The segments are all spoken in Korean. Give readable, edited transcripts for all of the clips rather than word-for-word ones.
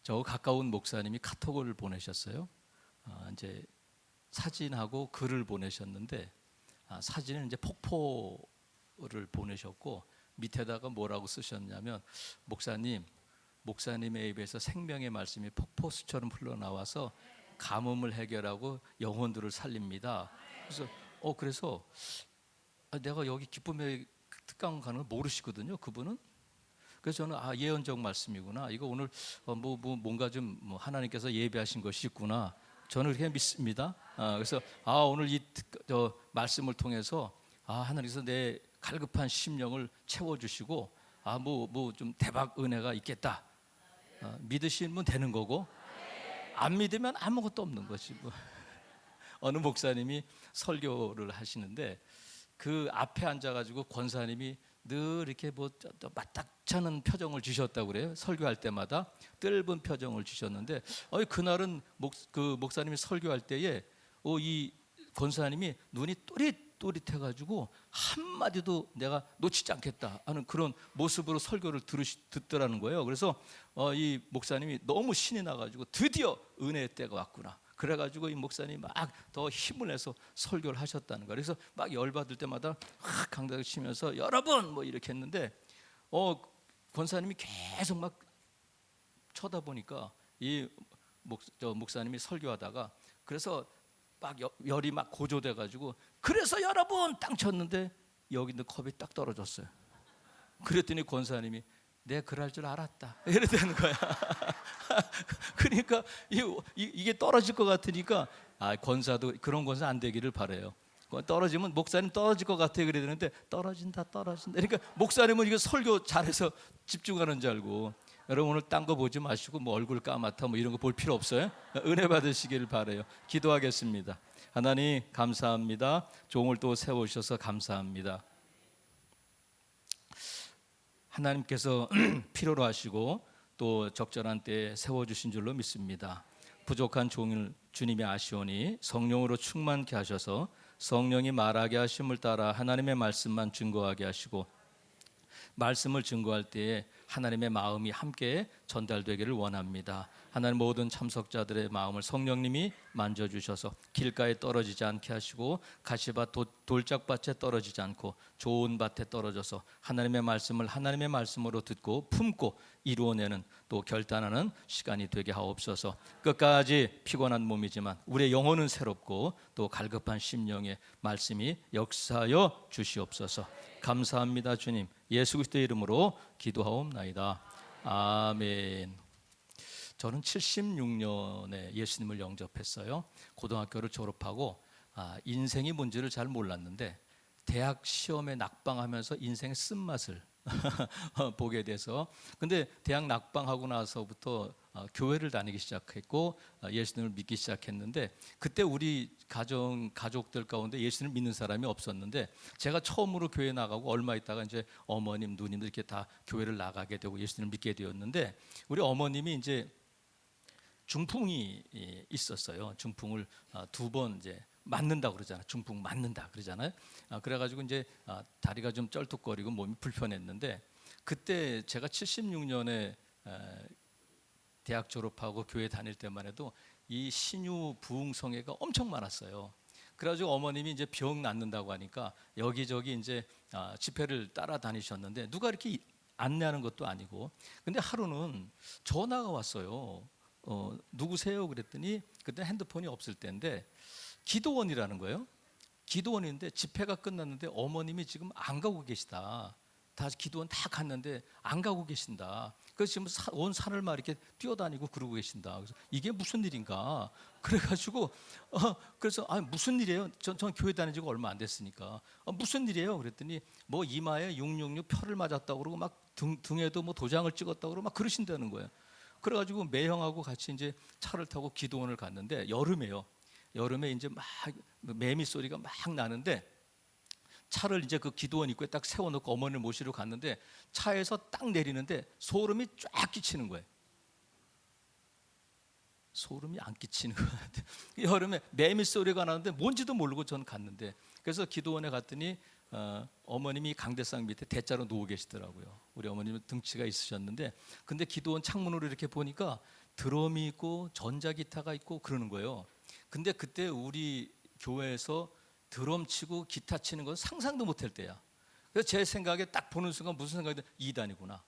저 가까운 목사님이 카톡을 보내셨어요. 이제 사진하고 글을 보내셨는데 사진은 이제 폭포를 보내셨고 밑에다가 뭐라고 쓰셨냐면 목사님의 입에서 생명의 말씀이 폭포수처럼 흘러나와서 가뭄을 해결하고 영혼들을 살립니다. 그래서 내가 여기 기쁨의 특강 가는 걸 모르시거든요, 그분은. 그래서 저는 예언적 말씀이구나. 이거 오늘 뭔가 좀 하나님께서 예배하신 것이 있구나. 저는 그렇게 믿습니다. 그래서 오늘 저 말씀을 통해서 하나님께서 내 갈급한 심령을 채워주시고 좀 대박 은혜가 있겠다. 믿으시면 되는 거고 안 믿으면 아무것도 없는 것이 어느 목사님이 설교를 하시는데 그 앞에 앉아가지고 권사님이 늘 이렇게 맞닥차는 표정을 주셨다고 그래요. 설교할 때마다 뜰분 표정을 주셨는데 그날은 그 목사님이 설교할 때에 이 권사님이 눈이 또릿또릿해가지고 한마디도 내가 놓치지 않겠다 하는 그런 모습으로 설교를 듣더라는 거예요. 그래서 이 목사님이 너무 신이 나가지고 드디어 은혜의 때가 왔구나. 그래가지고 이 목사님이 막 더 힘을 내서 설교를 하셨다는 거예요. 그래서 막 열받을 때마다 강단을 치면서 여러분 이렇게 했는데 권사님이 계속 막 쳐다보니까 이 목사님이 설교하다가 그래서 막 열이 막 고조돼가지고 그래서 여러분 땅 쳤는데 여기 있는 컵이 딱 떨어졌어요. 그랬더니 권사님이 내가 그럴 줄 알았다 이랬다는 거야. 그러니까 이게 떨어질 것 같으니까 권사도 그런 권사 안 되기를 바래요. 떨어지면 목사님 떨어질 것 같아 그래야 되는데 떨어진다. 그러니까 목사님은 이거 설교 잘해서 집중하는 줄 알고 여러분 오늘 딴 거 보지 마시고 얼굴 까맣다 이런 거 볼 필요 없어요. 은혜 받으시기를 바래요. 기도하겠습니다. 하나님 감사합니다. 종을 또 세우셔서 감사합니다. 하나님께서 필요로 하시고 또 적절한 때에 세워주신 줄로 믿습니다. 부족한 종을 주님이 아시오니 성령으로 충만케 하셔서 성령이 말하게 하심을 따라 하나님의 말씀만 증거하게 하시고 말씀을 증거할 때에 하나님의 마음이 함께 전달되기를 원합니다. 하나님 모든 참석자들의 마음을 성령님이 만져주셔서 길가에 떨어지지 않게 하시고 가시밭 돌짝밭에 떨어지지 않고 좋은 밭에 떨어져서 하나님의 말씀을 하나님의 말씀으로 듣고 품고 이루어내는 또 결단하는 시간이 되게 하옵소서. 끝까지 피곤한 몸이지만 우리의 영혼은 새롭고 또 갈급한 심령의 말씀이 역사하여 주시옵소서. 감사합니다 주님. 예수 그리스도의 이름으로 기도하옵나이다. 아멘. 저는 76년에 예수님을 영접했어요. 고등학교를 졸업하고 인생이 뭔지를 잘 몰랐는데 대학 시험에 낙방하면서 인생의 쓴맛을 보게 돼서 근데 대학 낙방하고 나서부터 교회를 다니기 시작했고 예수님을 믿기 시작했는데 그때 우리 가족들 가운데 예수님을 믿는 사람이 없었는데 제가 처음으로 교회 나가고 얼마 있다가 이제 어머님, 누님들 이렇게 다 교회를 나가게 되고 예수님을 믿게 되었는데 우리 어머님이 이제 중풍이 있었어요. 중풍을 2번 이제 맞는다 그러잖아요. 중풍 맞는다 그러잖아요. 그래가지고 이제 다리가 좀 쩔뚝거리고 몸이 불편했는데 그때 제가 76년에 대학 졸업하고 교회 다닐 때만 해도 이 신유 부흥성회가 엄청 많았어요. 그래가지고 어머님이 이제 병 낫는다고 하니까 여기저기 이제 집회를 따라다니셨는데 누가 이렇게 안내하는 것도 아니고 근데 하루는 전화가 왔어요. 누구세요? 그랬더니 그때 핸드폰이 없을 때인데 기도원이라는 거예요. 기도원인데 집회가 끝났는데 어머님이 지금 안 가고 계시다. 다 기도원 다 갔는데 안 가고 계신다. 그래서 지금 온 산을 막 이렇게 뛰어다니고 그러고 계신다. 그래서 이게 무슨 일인가? 그래가지고 그래서 무슨 일이에요? 전 교회 다닌 지가 얼마 안 됐으니까 무슨 일이에요? 그랬더니 이마에 666 표를 맞았다고 그러고 막 등에도 도장을 찍었다고 그러고 막 그러신다는 거예요. 그래가지고 매형하고 같이 이제 차를 타고 기도원을 갔는데 여름에요. 여름에 이제 막 매미 소리가 막 나는데 차를 이제 그 기도원 입구에 딱 세워놓고 어머니를 모시러 갔는데 차에서 딱 내리는데 소름이 쫙 끼치는 거예요. 소름이 안 끼치는 것 같아요. 여름에 매미 소리가 나는데 뭔지도 모르고 저는 갔는데 그래서 기도원에 갔더니 어머님이 강대상 밑에 대자로 누워 계시더라고요. 우리 어머님은 등치가 있으셨는데 근데 기도원 창문으로 이렇게 보니까 드럼이 있고 전자기타가 있고 그러는 거예요. 근데 그때 우리 교회에서 드럼 치고 기타 치는 건 상상도 못할 때야. 그래서 제 생각에 딱 보는 순간 무슨 생각이 들어요? 이단이구나.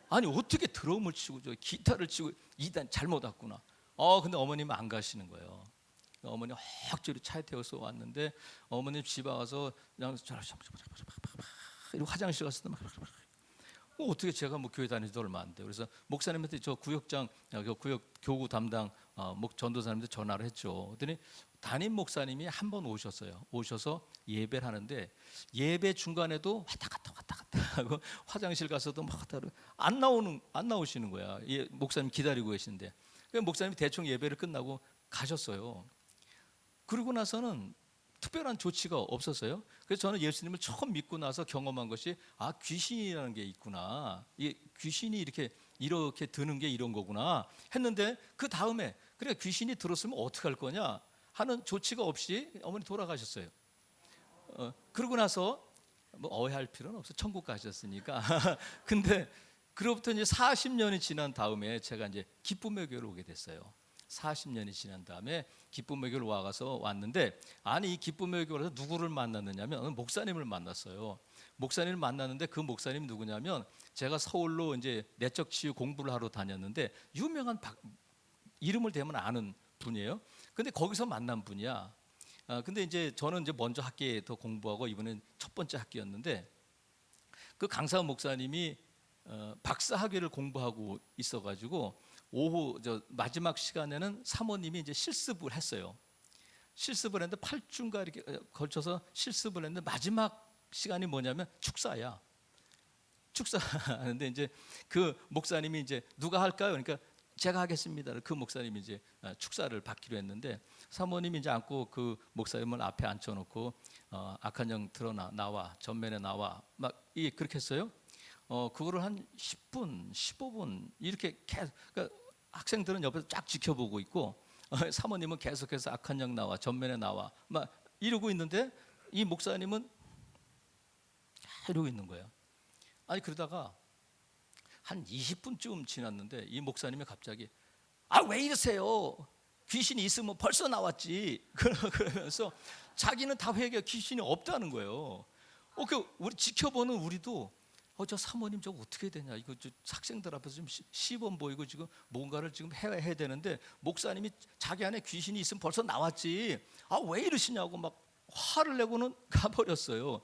아니 어떻게 드럼을 치고 저 기타를 치고 이단 잘못 왔구나. 근데 어머님은 안 가시는 거예요. 어머니 억지로 차에 태워서 왔는데 어머님 집에 와서 그냥 화장실 갔을 때 어떻게 제가 뭐 교회 다니지도 얼마 안 돼요. 그래서 목사님한테 저 구역장 구역 교구 담당 전도사님한테 전화를 했죠. 그랬더니 담임 목사님이 한 번 오셨어요. 오셔서 예배를 하는데 예배 중간에도 왔다 갔다 하고 화장실 가서도 막 안 나오시는 거야. 목사님 기다리고 계신데 목사님이 대충 예배를 끝나고 가셨어요. 그러고 나서는 특별한 조치가 없었어요. 그래서 저는 예수님을 처음 믿고 나서 경험한 것이 귀신이라는 게 있구나. 귀신이 이렇게 드는 게 이런 거구나 했는데 그 다음에 그래 귀신이 들었으면 어떻게 할 거냐 하는 조치가 없이 어머니 돌아가셨어요. 그러고 나서 뭐 어해할 필요는 없어. 천국 가셨으니까. 근데 그로부터 이제 40년이 지난 다음에 제가 이제 기쁨의 교회로 오게 됐어요. 40년이 지난 다음에 기쁨의 교회로 왔는데 이 기쁨의 교회에서 누구를 만났느냐면 목사님을 만났어요. 목사님을 만났는데 그 목사님 누구냐면 제가 서울로 이제 내적 치유 공부를 하러 다녔는데 유명한 이름을 대면 아는 분이에요. 근데 거기서 만난 분이야. 근데 이제 저는 이제 먼저 학기에 더 공부하고 이번엔 첫 번째 학기였는데 그 강사 목사님이 박사 학위를 공부하고 있어가지고 오후 마지막 시간에는 사모님이 이제 실습을 했어요. 실습을 했는데 8주인가 이렇게 걸쳐서 실습을 했는데 마지막 시간이 뭐냐면 축사야. 축사하는데 이제 그 목사님이 이제 누가 할까요? 그러니까 제가 하겠습니다. 그 목사님이 이제 축사를 받기로 했는데 사모님이 이제 앉고 그 목사님을 앞에 앉혀놓고 악한 영 나와 전면에 나와 막 그렇게 했어요. 그거를 한 10분, 15분 이렇게 계속 그러니까 학생들은 옆에서 쫙 지켜보고 있고 사모님은 계속해서 악한 영 나와 전면에 나와 막 이러고 있는데 이 목사님은 이러고 있는 거예요. 그러다가 한 20분쯤 지났는데 이 목사님이 갑자기 왜 이러세요? 귀신이 있으면 벌써 나왔지. 그러면서 자기는 다 회개 귀신이 없다는 거예요. 우리 지켜보는 우리도 저 사모님 저거 어떻게 되냐 이거 학생들 앞에서 좀 시범 보이고 지금 뭔가를 지금 해야 되는데 목사님이 자기 안에 귀신이 있으면 벌써 나왔지 왜 이러시냐고 막 화를 내고는 가버렸어요.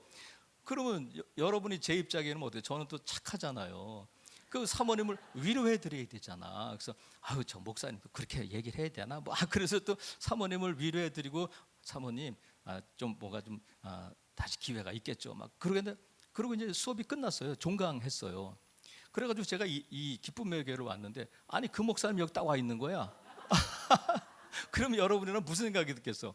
그러면 여러분이 제 입장에는 어때요? 저는 또 착하잖아요. 그 사모님을 위로해 드려야 되잖아. 그래서 저 목사님도 그렇게 얘기를 해야 되나 그래서 또 사모님을 위로해 드리고 사모님 좀 뭐가 좀 다시 기회가 있겠죠 막 그러겠는데 그리고 이제 수업이 끝났어요. 종강했어요. 그래가지고 제가 이 기쁨의 교회로 왔는데 그 목사님 여기 딱 와 있는 거야. 그러면 여러분이랑 무슨 생각이 듣겠어?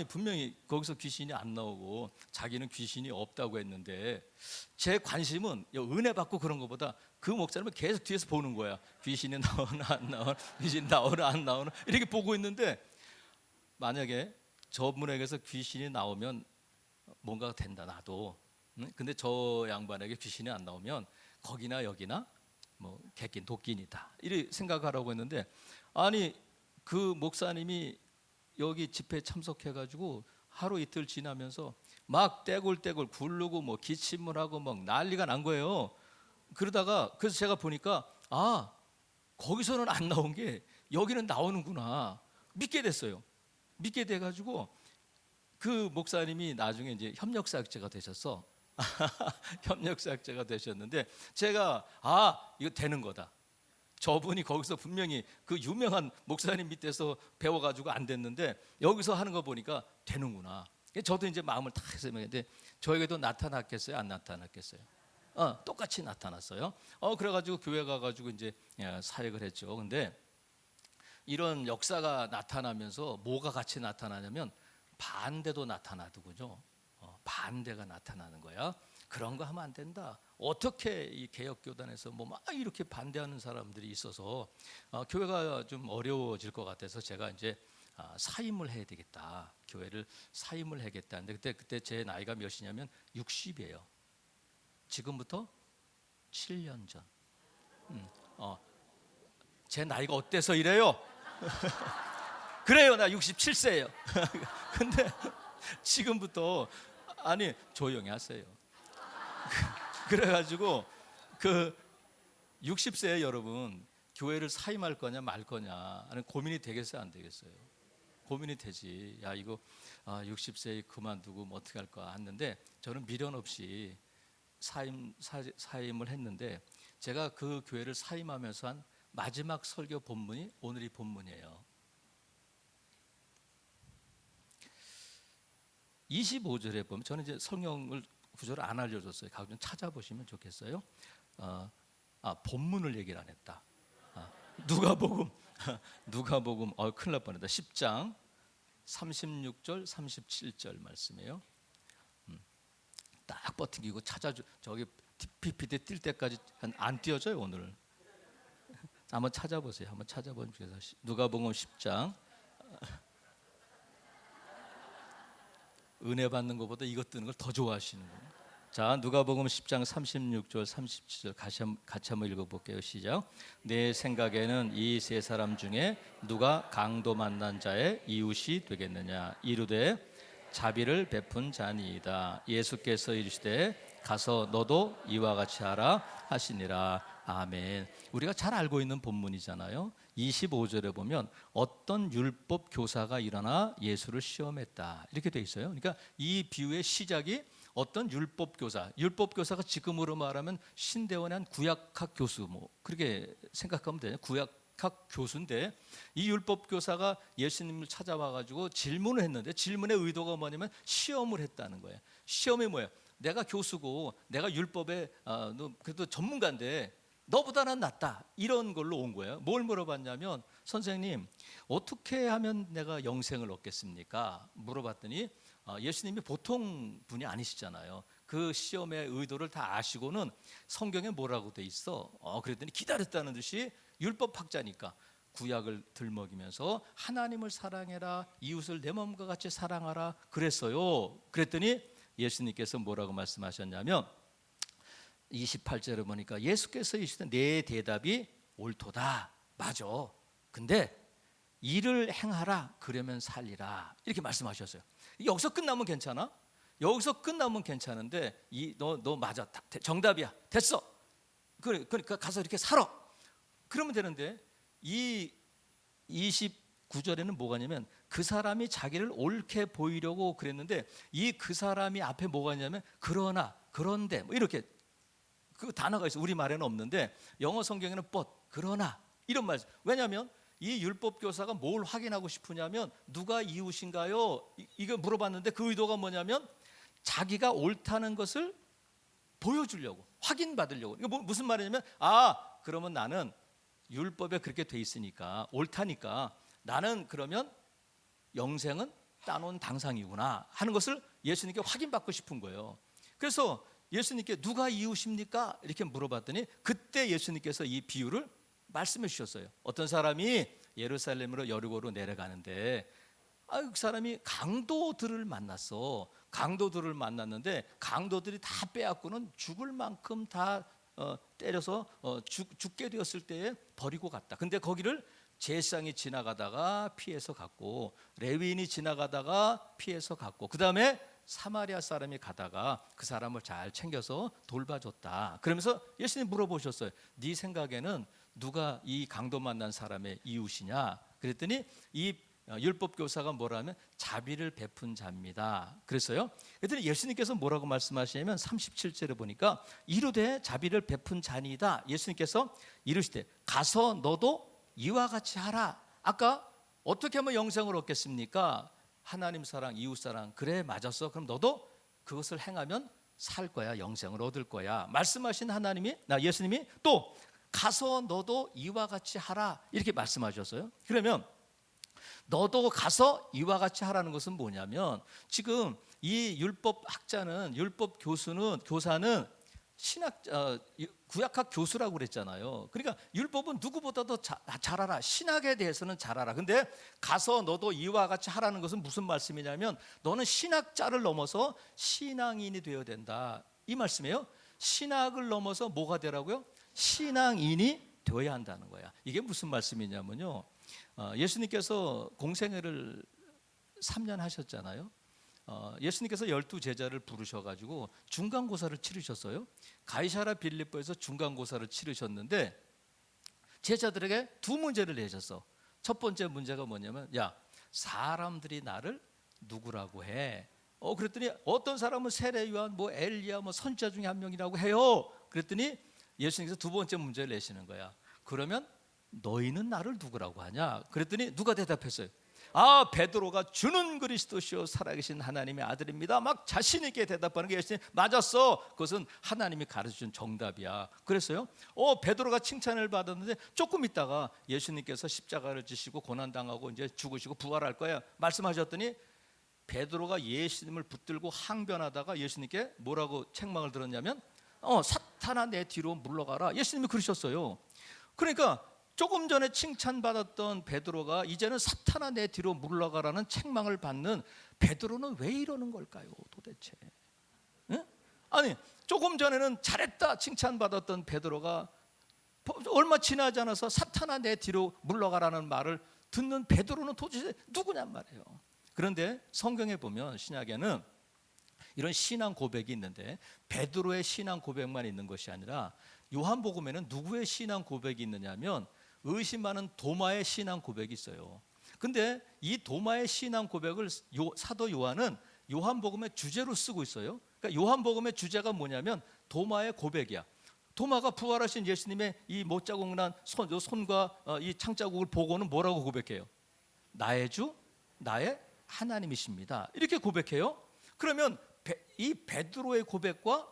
분명히 거기서 귀신이 안 나오고 자기는 귀신이 없다고 했는데 제 관심은 은혜 받고 그런 것보다 그 목사님은 계속 뒤에서 보는 거야. 귀신이 나오나 안 나오나, 귀신이 나오나 안 나오나 이렇게 보고 있는데 만약에 저분에게서 귀신이 나오면 뭔가가 된다 나도. 근데 저 양반에게 귀신이 안 나오면 거기나 여기나 뭐 객긴 도끼니다 이렇게 생각하라고 했는데 그 목사님이 여기 집회에 참석해가지고 하루 이틀 지나면서 막 떼굴떼굴 굴르고 뭐 기침을 하고 막 난리가 난 거예요. 그래서 제가 보니까 거기서는 안 나온 게 여기는 나오는구나 믿게 됐어요. 믿게 돼가지고 그 목사님이 나중에 이제 협력사역자가 되셔서 협력사역자가 되셨는데 제가 이거 되는 거다. 저분이 거기서 분명히 그 유명한 목사님 밑에서 배워가지고 안 됐는데 여기서 하는 거 보니까 되는구나. 저도 이제 마음을 딱 해서 했는데 저에게도 나타났겠어요? 안 나타났겠어요? 똑같이 나타났어요. 그래가지고 교회 가가지고 이제 사역을 했죠. 근데 이런 역사가 나타나면서 뭐가 같이 나타나냐면 반대도 나타나더군요. 반대가 나타나는 거야. 그런 거 하면 안 된다. 어떻게 이 개혁교단에서 뭐 막 이렇게 반대하는 사람들이 있어서 교회가 좀 어려워질 것 같아서 제가 이제 사임을 해야 되겠다. 교회를 사임을 해야겠다. 근데 그때 제 나이가 몇이냐면 60이에요. 지금부터 7년 전. 제 나이가 어때서 이래요? 그래요, 나 67세예요. 근데 지금부터 아니 조용히 하세요. 그래가지고 그 60세에 여러분 교회를 사임할 거냐 말 거냐 하는 고민이 되겠어요, 안 되겠어요? 고민이 되지. 야, 이거 60세에 그만두고 뭐 어떻게 할까 했는데, 저는 미련 없이 사임을 했는데, 제가 그 교회를 사임하면서 한 마지막 설교 본문이 오늘 이 본문이에요. 25절에 보면, 저는 이제 성경을 구절을 안 알려줬어요. 가끔 찾아보시면 좋겠어요. 본문을 얘기를 안 했다. 누가복음 큰일 날 뻔했다. 10장 36절 37절 말씀이에요. 딱 버티고 저기 PPT 뛸 때까지 안 띄어져요 오늘. 한번 찾아보세요. 한번 찾아보세요. 누가복음 10장. 은혜 받는 것보다 이거 뜨는 걸 더 좋아하시는 거예요. 자, 누가복음 10장 36절 37절 같이 한번 읽어볼게요. 시작. 내 생각에는 이 세 사람 중에 누가 강도 만난 자의 이웃이 되겠느냐. 이르되 자비를 베푼 자니이다. 예수께서 이르시되 가서 너도 이와 같이 하라 하시니라. 아멘. 우리가 잘 알고 있는 본문이잖아요. 25절에 보면 어떤 율법 교사가 일어나 예수를 시험했다 이렇게 돼 있어요. 그러니까 이 비유의 시작이 어떤 율법 교사가 지금으로 말하면 신대원의 한 구약학 교수 뭐 그렇게 생각하면 돼요. 구약학 교수인데, 이 율법 교사가 예수님을 찾아와 가지고 질문을 했는데, 질문의 의도가 뭐냐면 시험을 했다는 거예요. 시험이 뭐예요? 내가 교수고 내가 율법에 너 그래도 전문가인데 너보다는 낫다, 이런 걸로 온 거예요. 뭘 물어봤냐면, 선생님 어떻게 하면 내가 영생을 얻겠습니까? 물어봤더니 예수님이 보통 분이 아니시잖아요. 그 시험의 의도를 다 아시고는 성경에 뭐라고 돼 있어? 그랬더니 기다렸다는 듯이 율법학자니까 구약을 들먹이면서 하나님을 사랑해라, 이웃을 내 몸과 같이 사랑하라 그랬어요. 그랬더니 예수님께서 뭐라고 말씀하셨냐면, 28절에 보니까 예수께서 이르시되 내 대답이 옳도다. 맞아. 근데 이를 행하라, 그러면 살리라, 이렇게 말씀하셨어요. 여기서 끝나면 괜찮아? 여기서 끝나면 괜찮은데 너 맞아, 정답이야, 됐어. 그러니까 가서 이렇게 살아, 그러면 되는데, 이 29절에는 뭐가 있냐면, 그 사람이 자기를 옳게 보이려고 그랬는데, 그 사람이 앞에 뭐가 있냐면 그러나, 그런데 뭐 이렇게 그 단어가 있어. 우리 말에는 없는데 영어 성경에는 but, 그러나 이런 말. 왜냐하면 이 율법 교사가 뭘 확인하고 싶으냐면, 누가 이웃인가요? 이거 물어봤는데 그 의도가 뭐냐면 자기가 옳다는 것을 보여주려고, 확인받으려고. 이거 무슨 말이냐면, 그러면 나는 율법에 그렇게 돼 있으니까 옳다니까 나는 그러면 영생은 따놓은 당상이구나 하는 것을 예수님께 확인받고 싶은 거예요. 그래서 예수님께 누가 이웃입니까? 이렇게 물어봤더니 그때 예수님께서 이 비유를 말씀해 주셨어요. 어떤 사람이 예루살렘으로 여리고로 내려가는데 그 사람이 강도들을 만났어. 강도들을 만났는데 강도들이 다 빼앗고는 죽을 만큼 다 때려서 죽게 되었을 때에 버리고 갔다. 근데 거기를 제사장이 지나가다가 피해서 갔고, 레위인이 지나가다가 피해서 갔고, 그 다음에 사마리아 사람이 가다가 그 사람을 잘 챙겨서 돌봐줬다. 그러면서 예수님 물어보셨어요. 네 생각에는 누가 이 강도 만난 사람의 이웃이냐? 그랬더니 이 율법 교사가 뭐라면 자비를 베푼 자입니다. 그랬어요. 그랬더니 예수님께서 뭐라고 말씀하시냐면 37절에 보니까 이르되 자비를 베푼 자니이다. 예수님께서 이르시되 가서 너도 이와 같이 하라. 아까 어떻게 하면 영생을 얻겠습니까? 하나님 사랑, 이웃 사랑. 그래, 맞았어. 그럼 너도 그것을 행하면 살 거야, 영생을 얻을 거야. 말씀하신 예수님이 또 가서 너도 이와 같이 하라, 이렇게 말씀하셨어요. 그러면 너도 가서 이와 같이 하라는 것은 뭐냐면, 지금 이 율법 교사는 구약학 교수라고 그랬잖아요. 그러니까 율법은 누구보다도 잘 알아. 신학에 대해서는 잘 알아. 근데 가서 너도 이와 같이 하라는 것은 무슨 말씀이냐면, 너는 신학자를 넘어서 신앙인이 되어야 된다, 이 말씀이에요. 신학을 넘어서 뭐가 되라고요? 신앙인이 되어야 한다는 거야. 이게 무슨 말씀이냐면요, 예수님께서 공생애를 3년 하셨잖아요. 예수님께서 12제자를 부르셔가지고 중간고사를 치르셨어요. 가이사랴 빌립보에서 중간고사를 치르셨는데 제자들에게 두 문제를 내셨어. 첫 번째 문제가 뭐냐면, 야, 사람들이 나를 누구라고 해? 그랬더니 어떤 사람은 세례 요한, 뭐 엘리야, 뭐 선지자 중에 한 명이라고 해요. 그랬더니 예수님께서 두 번째 문제를 내시는 거야. 그러면 너희는 나를 누구라고 하냐? 그랬더니 누가 대답했어요? 베드로가 주는 그리스도시요 살아계신 하나님의 아들입니다. 막 자신 있게 대답하는 게 예수님, 맞았어. 그것은 하나님이 가르쳐준 정답이야. 그랬어요. 베드로가 칭찬을 받았는데 조금 있다가 예수님께서 십자가를 지시고 고난당하고 이제 죽으시고 부활할 거야 말씀하셨더니 베드로가 예수님을 붙들고 항변하다가 예수님께 뭐라고 책망을 들었냐면, 사탄아 내 뒤로 물러가라. 예수님이 그러셨어요. 그러니까 조금 전에 칭찬받았던 베드로가 이제는 사탄아 내 뒤로 물러가라는 책망을 받는 베드로는 왜 이러는 걸까요, 도대체? 응? 아니, 조금 전에는 잘했다 칭찬받았던 베드로가 얼마 지나지 않아서 사탄아 내 뒤로 물러가라는 말을 듣는 베드로는 도대체 누구냔 말이에요. 그런데 성경에 보면, 신약에는 이런 신앙 고백이 있는데 베드로의 신앙 고백만 있는 것이 아니라 요한복음에는 누구의 신앙 고백이 있느냐면 의심 많은 도마의 신앙 고백이 있어요. 근데 이 도마의 신앙 고백을 사도 요한은 요한복음의 주제로 쓰고 있어요. 그러니까 요한복음의 주제가 뭐냐면 도마의 고백이야. 도마가 부활하신 예수님의 이 못자국난 손과 이 창자국을 보고는 뭐라고 고백해요? 나의 주, 나의 하나님이십니다. 이렇게 고백해요. 그러면 이 베드로의 고백과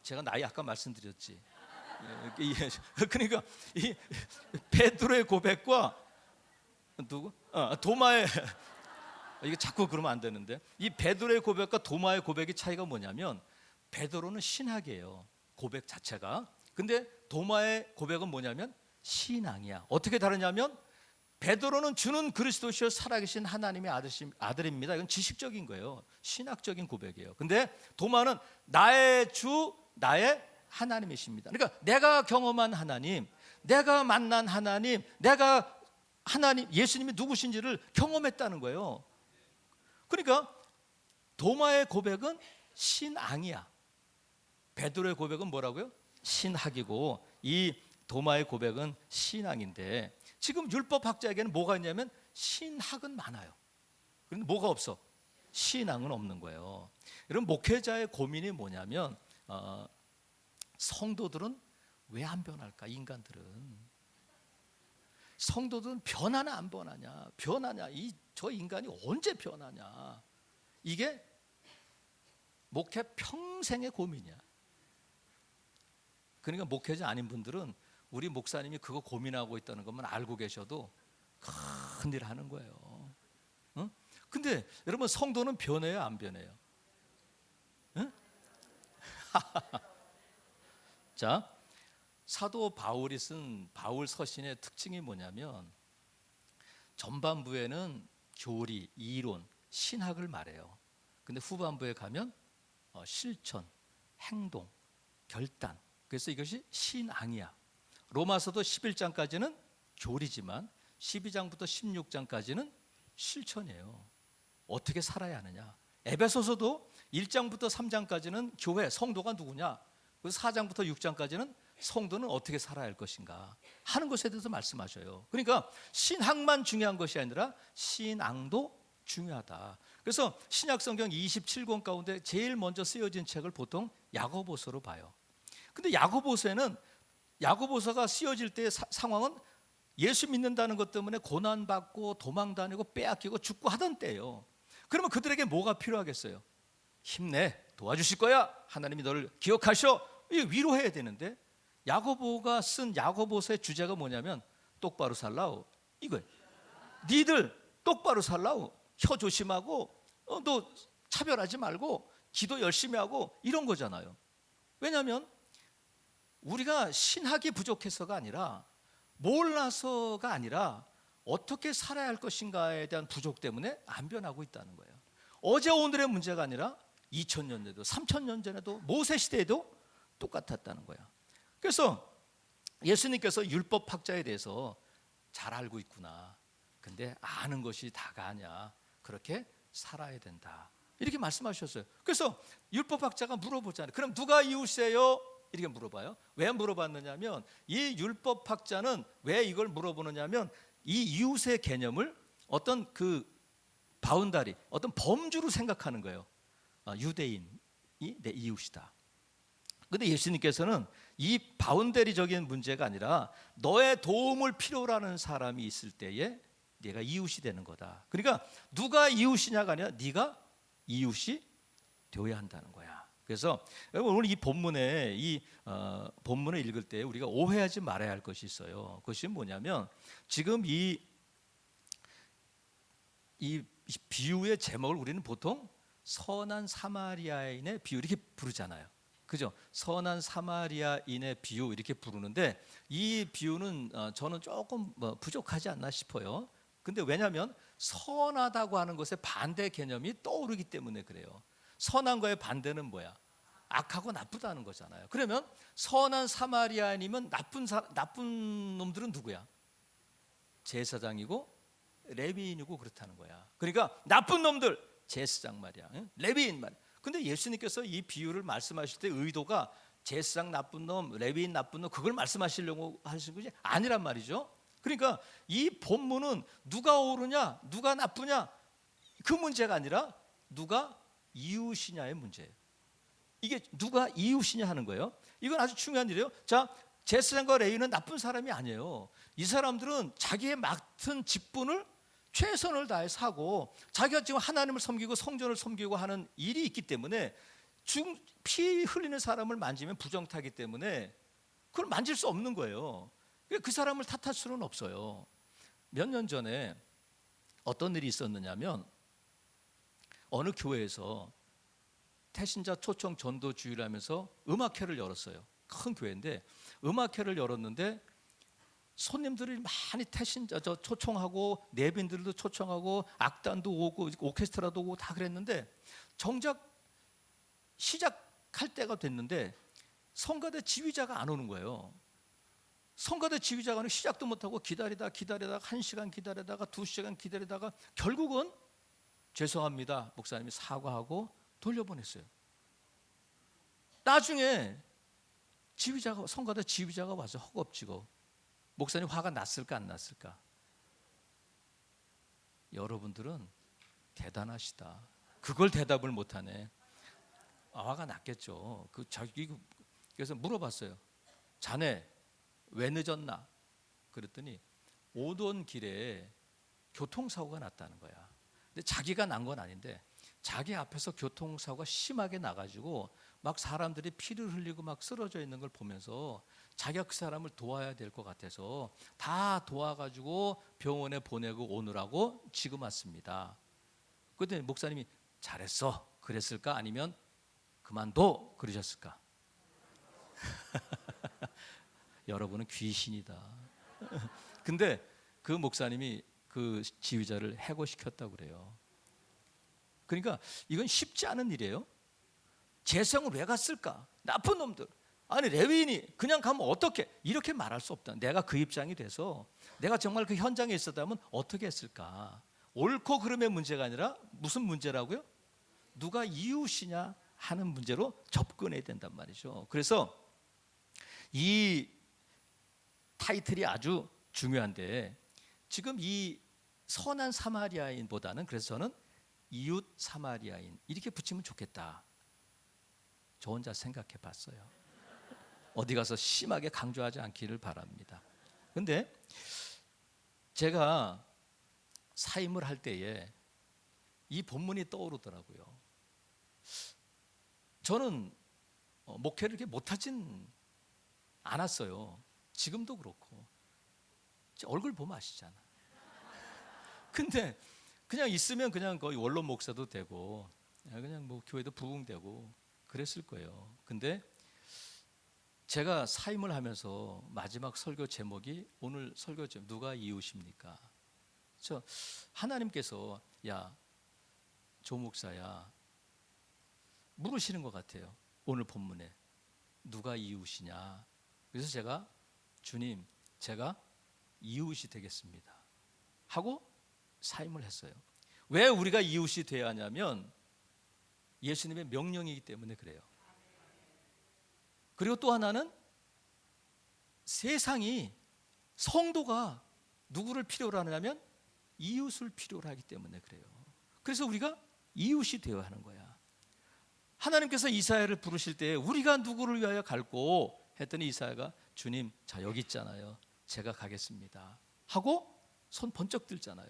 제가 나이 아까 말씀드렸지. 그러니까 이 베드로의 고백과 누구? 도마의 이게 자꾸 그러면 안 되는데, 이 베드로의 고백과 도마의 고백의 차이가 뭐냐면 베드로는 신학이에요, 고백 자체가. 근데 도마의 고백은 뭐냐면 신앙이야. 어떻게 다르냐면 베드로는 주는 그리스도시요 살아계신 하나님의 아들입니다. 이건 지식적인 거예요. 신학적인 고백이에요. 근데 도마는 나의 주, 나의 하나님이십니다. 그러니까 내가 경험한 하나님, 내가 만난 하나님, 내가 하나님, 예수님이 누구신지를 경험했다는 거예요. 그러니까 도마의 고백은 신앙이야. 베드로의 고백은 뭐라고요? 신학이고, 이 도마의 고백은 신앙인데, 지금 율법학자에게는 뭐가 있냐면 신학은 많아요. 그런데 뭐가 없어? 신앙은 없는 거예요. 여러분, 목회자의 고민이 뭐냐면 성도들은 왜 안 변할까? 인간들은, 성도들은 변하나 안 변하냐? 변하냐? 저 인간이 언제 변하냐? 이게 목회 평생의 고민이야. 그러니까 목회자 아닌 분들은 우리 목사님이 그거 고민하고 있다는 것만 알고 계셔도 큰일 하는 거예요. 응? 근데 여러분, 성도는 변해요, 안 변해요? 응? 자, 사도 바울이 쓴 바울 서신의 특징이 뭐냐면 전반부에는 교리, 이론, 신학을 말해요. 근데 후반부에 가면 실천, 행동, 결단. 그래서 이것이 신앙이야. 로마서도 11장까지는 교리지만 12장부터 16장까지는 실천이에요. 어떻게 살아야 하느냐. 에베소서도 1장부터 3장까지는 교회, 성도가 누구냐. 그래서 4장부터 6장까지는 성도는 어떻게 살아야 할 것인가 하는 것에 대해서 말씀하셔요. 그러니까 신학만 중요한 것이 아니라 신앙도 중요하다. 그래서 신약성경 27권 가운데 제일 먼저 쓰여진 책을 보통 야고보서로 봐요. 근데 야고보서가 쓰여질 때의 상황은 예수 믿는다는 것 때문에 고난받고 도망다니고 빼앗기고 죽고 하던 때예요. 그러면 그들에게 뭐가 필요하겠어요? 힘내, 도와주실 거야, 하나님이 너를 기억하셔, 위로해야 되는데, 야고보가 쓴 야고보서의 주제가 뭐냐면 똑바로 살라우, 이거예요. 니들 똑바로 살라우, 혀 조심하고 너 차별하지 말고 기도 열심히 하고, 이런 거잖아요. 왜냐하면 우리가 신학이 부족해서가 아니라, 몰라서가 아니라 어떻게 살아야 할 것인가에 대한 부족 때문에 안 변하고 있다는 거예요. 어제 오늘의 문제가 아니라 2000년 전에도 3000년 전에도 모세 시대에도 똑같았다는 거야. 그래서 예수님께서 율법학자에 대해서 잘 알고 있구나. 근데 아는 것이 다가 아니야. 그렇게 살아야 된다. 이렇게 말씀하셨어요. 그래서 율법학자가 물어보잖아요. 그럼 누가 이웃이에요? 이렇게 물어봐요. 왜 물어봤느냐면 이 율법학자는 왜 이걸 물어보느냐면 이 이웃의 개념을 어떤 그 바운다리, 어떤 범주로 생각하는 거예요. 유대인이 내 이웃이다. 근데 예수님께서는 이 바운더리적인 문제가 아니라 너의 도움을 필요로 하는 사람이 있을 때에 네가 이웃이 되는 거다. 그러니까 누가 이웃이냐가 아니라 네가 이웃이 되어야 한다는 거야. 그래서 오늘 이 본문에 본문을 읽을 때 우리가 오해하지 말아야 할 것이 있어요. 그것이 뭐냐면 지금 이 비유의 제목을 우리는 보통 선한 사마리아인의 비유 이렇게 부르잖아요. 그죠? 선한 사마리아인의 비유 이렇게 부르는데 이 비유는 저는 조금 부족하지 않나 싶어요. 근데 왜냐하면 선하다고 하는 것의 반대 개념이 떠오르기 때문에 그래요. 선한 거의 반대는 뭐야? 악하고 나쁘다는 거잖아요. 그러면 선한 사마리아인이면 나쁜 놈들은 누구야? 제사장이고 레위인이고 그렇다는 거야. 그러니까 나쁜 놈들 제사장 말이야, 레위인 말이야. 근데 예수님께서 이 비유를 말씀하실 때 의도가 제사장 나쁜 놈, 레위인 나쁜 놈 그걸 말씀하시려고 하신 것이 아니란 말이죠. 그러니까 이 본문은 누가 옳으냐, 누가 나쁘냐 그 문제가 아니라 누가 이웃이냐의 문제예요. 이게 누가 이웃이냐 하는 거예요. 이건 아주 중요한 일이에요. 자, 제사장과 레위인은 나쁜 사람이 아니에요. 이 사람들은 자기의 맡은 직분을 최선을 다해서 하고 자기가 지금 하나님을 섬기고 성전을 섬기고 하는 일이 있기 때문에 피 흘리는 사람을 만지면 부정타기 때문에 그걸 만질 수 없는 거예요. 그 사람을 탓할 수는 없어요. 몇 년 전에 어떤 일이 있었느냐면 어느 교회에서 태신자 초청 전도 주의를 하면서 음악회를 열었어요. 큰 교회인데 음악회를 열었는데 손님들이 많이 태신자 초청하고 내빈들도 초청하고 악단도 오고 오케스트라도 오고 다 그랬는데 정작 시작할 때가 됐는데 성가대 지휘자가 안 오는 거예요. 성가대 지휘자가 시작도 못하고 기다리다가 1시간 기다리다가 2시간 기다리다가 결국은 죄송합니다 목사님이 사과하고 돌려보냈어요. 나중에 성가대 지휘자가 와서 허겁지겁 목사님 화가 났을까 안 났을까? 여러분들은 대단하시다. 그걸 대답을 못하네. 화가 났겠죠. 그래서 물어봤어요. 자네 왜 늦었나? 그랬더니 오던 길에 교통사고가 났다는 거야. 근데 자기가 난 건 아닌데 자기 앞에서 교통사고가 심하게 나가지고 막 사람들이 피를 흘리고 막 쓰러져 있는 걸 보면서 자기가 그 사람을 도와야 될 것 같아서 다 도와가지고 병원에 보내고 오느라고 지금 왔습니다. 그때 목사님이 잘했어 그랬을까 아니면 그만둬 그러셨을까? 여러분은 귀신이다. 근데 그 목사님이 그 지휘자를 해고시켰다고 그래요. 그러니까 이건 쉽지 않은 일이에요. 재성을 왜 갔을까? 나쁜 놈들. 아니 레위인이 그냥 가면 어떻게 이렇게 말할 수 없다. 내가 그 입장이 돼서 내가 정말 그 현장에 있었다면 어떻게 했을까? 옳고 그름의 문제가 아니라 무슨 문제라고요? 누가 이웃이냐 하는 문제로 접근해야 된단 말이죠. 그래서 이 타이틀이 아주 중요한데 지금 이 선한 사마리아인보다는 그래서 저는 이웃 사마리아인 이렇게 붙이면 좋겠다. 저 혼자 생각해 봤어요. 어디 가서 심하게 강조하지 않기를 바랍니다. 근데 제가 사임을 할 때에 이 본문이 떠오르더라고요. 저는 목회를 이렇게 못하진 않았어요. 지금도 그렇고 얼굴 보면 아시잖아. 근데 그냥 있으면 그냥 거의 원로 목사도 되고 그냥 뭐 교회도 부흥되고 그랬을 거예요. 근데 제가 사임을 하면서 마지막 설교 제목이 오늘 설교 제목 누가 이웃입니까? 하나님께서 야 조 목사야 물으시는 것 같아요. 오늘 본문에 누가 이웃이냐. 그래서 제가 주님, 제가 이웃이 되겠습니다 하고 사임을 했어요. 왜 우리가 이웃이 되어야 하냐면 예수님의 명령이기 때문에 그래요. 그리고 또 하나는 세상이, 성도가 누구를 필요로 하냐면 이웃을 필요로 하기 때문에 그래요. 그래서 우리가 이웃이 되어야 하는 거야. 하나님께서 이사야를 부르실 때 우리가 누구를 위하여 갈고 했더니 이사야가 주님, 자 여기 있잖아요, 제가 가겠습니다 하고 손 번쩍 들잖아요.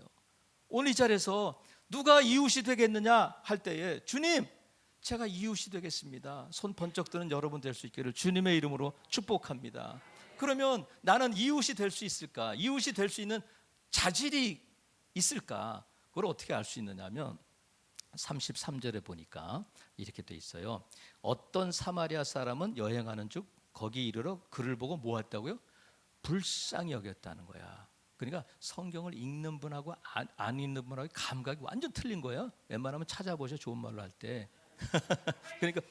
오늘 이 자리에서 누가 이웃이 되겠느냐 할 때에 주님, 제가 이웃이 되겠습니다, 손 번쩍 드는 여러분 될 수 있기를 주님의 이름으로 축복합니다. 그러면 나는 이웃이 될 수 있을까? 이웃이 될 수 있는 자질이 있을까? 그걸 어떻게 알 수 있느냐 하면 33절에 보니까 이렇게 돼 있어요. 어떤 사마리아 사람은 여행하는 중 거기 이르러 그를 보고 뭐 했다고요? 불쌍히 여겼다는 거야. 그러니까 성경을 읽는 분하고 안 읽는 분하고 감각이 완전 틀린 거예요. 웬만하면 찾아보셔, 좋은 말로 할 때.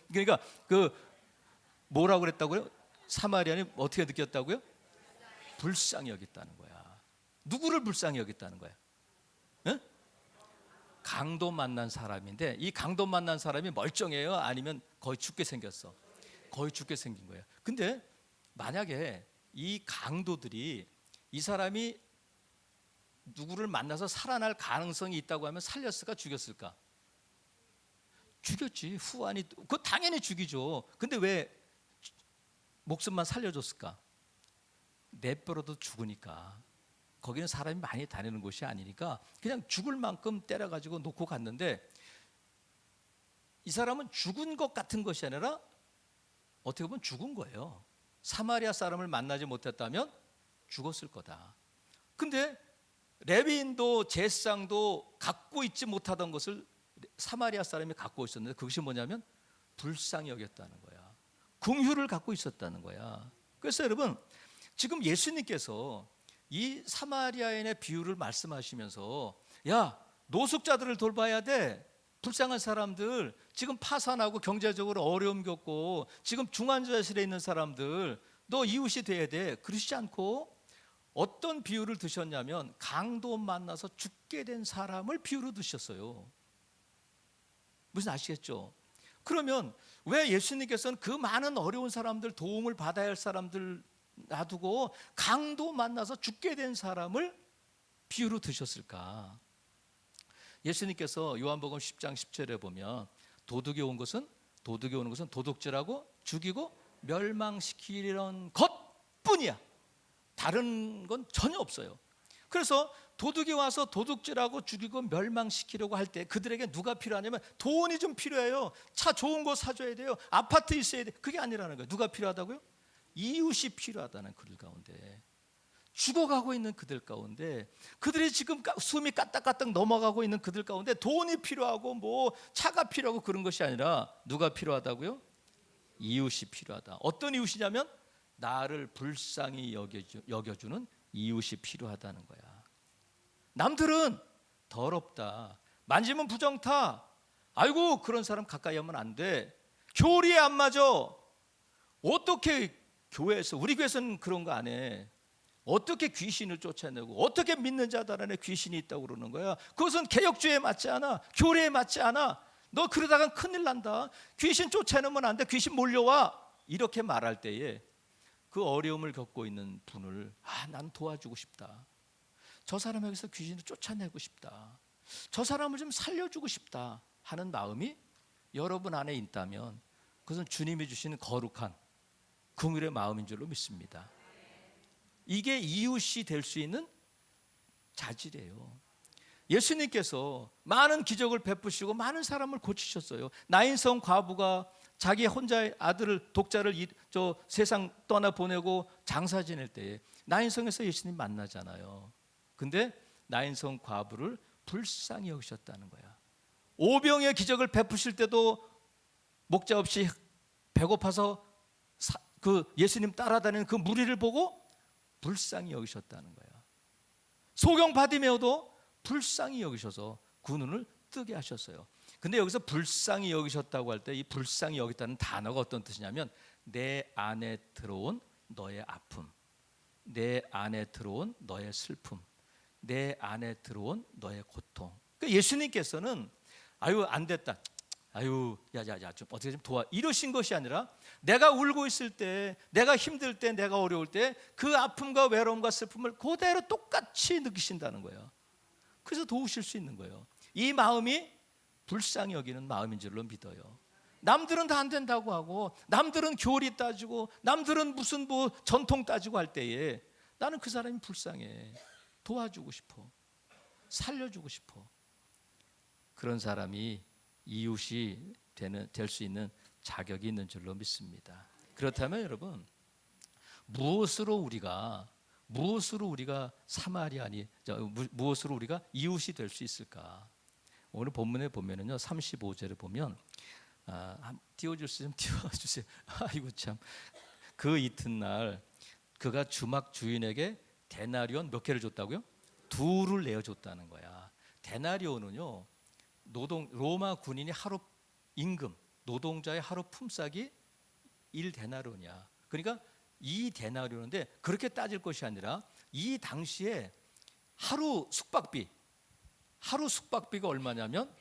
그러니까 그 뭐라고 그랬다고요? 사마리아는 어떻게 느꼈다고요? 불쌍히 여겼다는 거야. 누구를 불쌍히 여겼다는 거야? 응? 강도 만난 사람인데 이 강도 만난 사람이 멀쩡해요? 아니면 거의 죽게 생겼어? 거의 죽게 생긴 거예요. 근데 만약에 이 강도들이 이 사람이 누구를 만나서 살아날 가능성이 있다고 하면 살렸을까, 죽였을까? 죽였지. 후환이, 그거 당연히 죽이죠. 근데 왜 목숨만 살려줬을까? 내버려도 죽으니까. 거기는 사람이 많이 다니는 곳이 아니니까 그냥 죽을 만큼 때려가지고 놓고 갔는데, 이 사람은 죽은 것 같은 것이 아니라 어떻게 보면 죽은 거예요. 사마리아 사람을 만나지 못했다면 죽었을 거다. 근데 레위인도 제사장도 갖고 있지 못하던 것을 사마리아 사람이 갖고 있었는데 그것이 뭐냐면 불쌍히 여겼다는 거야. 긍휼을 갖고 있었다는 거야. 그래서 여러분, 지금 예수님께서 이 사마리아인의 비유를 말씀하시면서 야, 노숙자들을 돌봐야 돼. 불쌍한 사람들, 지금 파산하고 경제적으로 어려움 겪고 지금 중환자실에 있는 사람들, 너 이웃이 돼야 돼. 그러시지 않고 어떤 비유를 드셨냐면 강도 만나서 죽게 된 사람을 비유로 드셨어요. 무슨 아시겠죠? 그러면 왜 예수님께서는 그 많은 어려운 사람들, 도움을 받아야 할 사람들 놔두고 강도 만나서 죽게 된 사람을 비유로 드셨을까? 예수님께서 요한복음 10장 10절에 보면 도둑이 오는 것은 도둑질하고 죽이고 멸망시키려는 것뿐이야. 다른 건 전혀 없어요. 그래서 도둑이 와서 도둑질하고 죽이고 멸망시키려고 할 때 그들에게 누가 필요하냐면 돈이 좀 필요해요. 차 좋은 거 사줘야 돼요. 아파트 있어야 돼. 그게 아니라는 거예요. 누가 필요하다고요? 이웃이 필요하다는 그들 가운데, 죽어가고 있는 그들 가운데, 그들이 지금 숨이 까딱까딱 넘어가고 있는 그들 가운데 돈이 필요하고 뭐 차가 필요하고 그런 것이 아니라 누가 필요하다고요? 이웃이 필요하다. 어떤 이웃이냐면 나를 불쌍히 여겨주는 이웃이 필요하다는 거야. 남들은 더럽다, 만지면 부정타, 아이고 그런 사람 가까이 하면 안 돼, 교리에 안 맞아. 어떻게 교회에서, 우리 교회에서는 그런 거 안 해. 어떻게 귀신을 쫓아내고 어떻게 믿는 자들 안에 귀신이 있다고 그러는 거야. 그것은 개혁주의에 맞지 않아. 교리에 맞지 않아. 너 그러다간 큰일 난다. 귀신 쫓아내면 안 돼. 귀신 몰려와. 이렇게 말할 때에 그 어려움을 겪고 있는 분을 난 도와주고 싶다. 저 사람에게서 귀신을 쫓아내고 싶다. 저 사람을 좀 살려주고 싶다 하는 마음이 여러분 안에 있다면 그것은 주님이 주시는 거룩한 긍휼의 마음인 줄로 믿습니다. 이게 이웃이 될 수 있는 자질이에요. 예수님께서 많은 기적을 베푸시고 많은 사람을 고치셨어요. 나인성 과부가 자기 혼자의 아들을, 독자를 저 세상 떠나 보내고 장사 지낼 때에 나인성에서 예수님 만나잖아요. 근데 나인성 과부를 불쌍히 여기셨다는 거야. 오병의 기적을 베푸실 때도 목자 없이 배고파서 그 예수님 따라다니는 그 무리를 보고 불쌍히 여기셨다는 거야. 소경 바디메오도 불쌍히 여기셔서 그 눈을 뜨게 하셨어요. 근데 여기서 불쌍히 여기셨다고 할 때 이 불쌍히 여기다는 단어가 어떤 뜻이냐면 내 안에 들어온 너의 아픔, 내 안에 들어온 너의 슬픔, 내 안에 들어온 너의 고통. 그러니까 예수님께서는 아유 안 됐다, 아유 야야야 좀 어떻게 좀 도와, 이러신 것이 아니라 내가 울고 있을 때, 내가 힘들 때, 내가 어려울 때 그 아픔과 외로움과 슬픔을 그대로 똑같이 느끼신다는 거예요. 그래서 도우실 수 있는 거예요. 이 마음이 불쌍히 여기는 마음인 줄로 믿어요. 남들은 다 안 된다고 하고, 남들은 교리 따지고, 남들은 무슨 뭐 전통 따지고 할 때에 나는 그 사람이 불쌍해. 도와주고 싶어. 살려주고 싶어. 그런 사람이 이웃이 될 수 있는 자격이 있는 줄로 믿습니다. 그렇다면 여러분, 무엇으로 우리가 사마리아니, 무엇으로 우리가 이웃이 될 수 있을까? 오늘 본문에 보면은요, 35절에 보면 띄워줄 수 좀 띄워주세요. 아이고 참, 그 이튿날 그가 주막 주인에게 데나리온 몇 개를 줬다고요? 2를 내어줬다는 거야. 데나리온은요, 로마 군인이 하루 임금, 노동자의 하루 품삯이 1데나리온이야. 그러니까 이 데나리온인데, 그렇게 따질 것이 아니라 이 당시에 하루 숙박비가 얼마냐면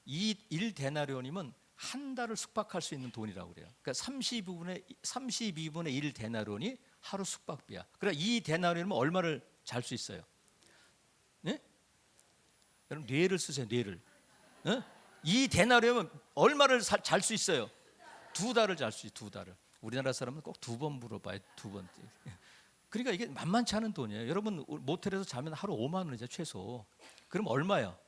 이 1데나리온이면 한 달을 숙박할 수 있는 돈이라고 그래요. 그러니까 32분의 1 데나리온이 하루 숙박비야. 그러니까 이 데나리온이면 얼마를 잘 수 있어요? 네? 여러분 뇌를 쓰세요. 뇌를. 네? 이 데나리온이면 얼마를 잘 수 있어요? 2달을 잘 수 있어요. 2달을. 우리나라 사람은 꼭 2번 물어봐요. 2번. 그러니까 이게 만만치 않은 돈이에요. 여러분 모텔에서 자면 하루 5만 원이죠 최소. 그럼 얼마요?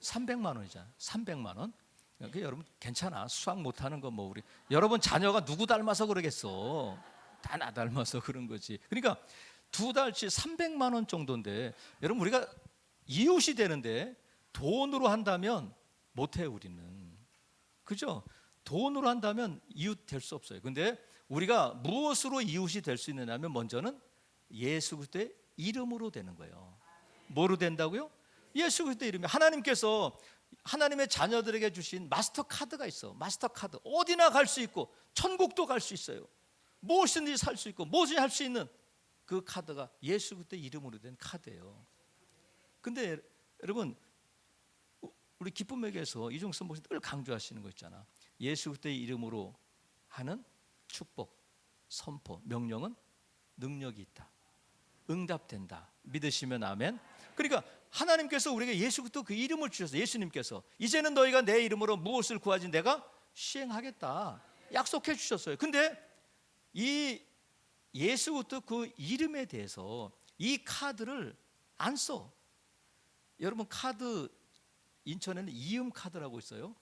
300만 원이잖아. 300만 원. 그러니까 여러분 괜찮아. 수학 못하는 거 뭐 우리 여러분 자녀가 누구 닮아서 그러겠어. 다 나 닮아서 그런 거지. 그러니까 2달치 300만 원 정도인데, 여러분 우리가 이웃이 되는데 돈으로 한다면 못해 우리는. 그죠? 돈으로 한다면 이웃 될 수 없어요. 근데 우리가 무엇으로 이웃이 될 수 있느냐면 먼저는 예수 그리스도의 이름으로 되는 거예요. 뭐로 된다고요? 예수 그리스도의 이름이. 하나님께서 하나님의 자녀들에게 주신 마스터 카드가 있어. 마스터 카드. 어디나 갈 수 있고 천국도 갈 수 있어요. 무엇이든지 살 수 있고 무엇이든지 할 수 있는 그 카드가 예수 그리스도의 이름으로 된 카드예요. 근데 여러분 우리 기쁨에게서 이종선 목사님 늘 강조하시는 거 있잖아. 예수 그리스도의 이름으로 하는 축복, 선포, 명령은 능력이 있다. 응답된다. 믿으시면 아멘. 그러니까 하나님께서 우리에게 예수 그리스도 그 이름을 주셔서, 예수님께서 이제는 너희가 내 이름으로 무엇을 구하지 내가 시행하겠다 약속해 주셨어요. 근데 이 예수 그리스도 그 이름에 대해서 이 카드를 안 써. 여러분 카드, 인천에는 이음 카드라고 있어요.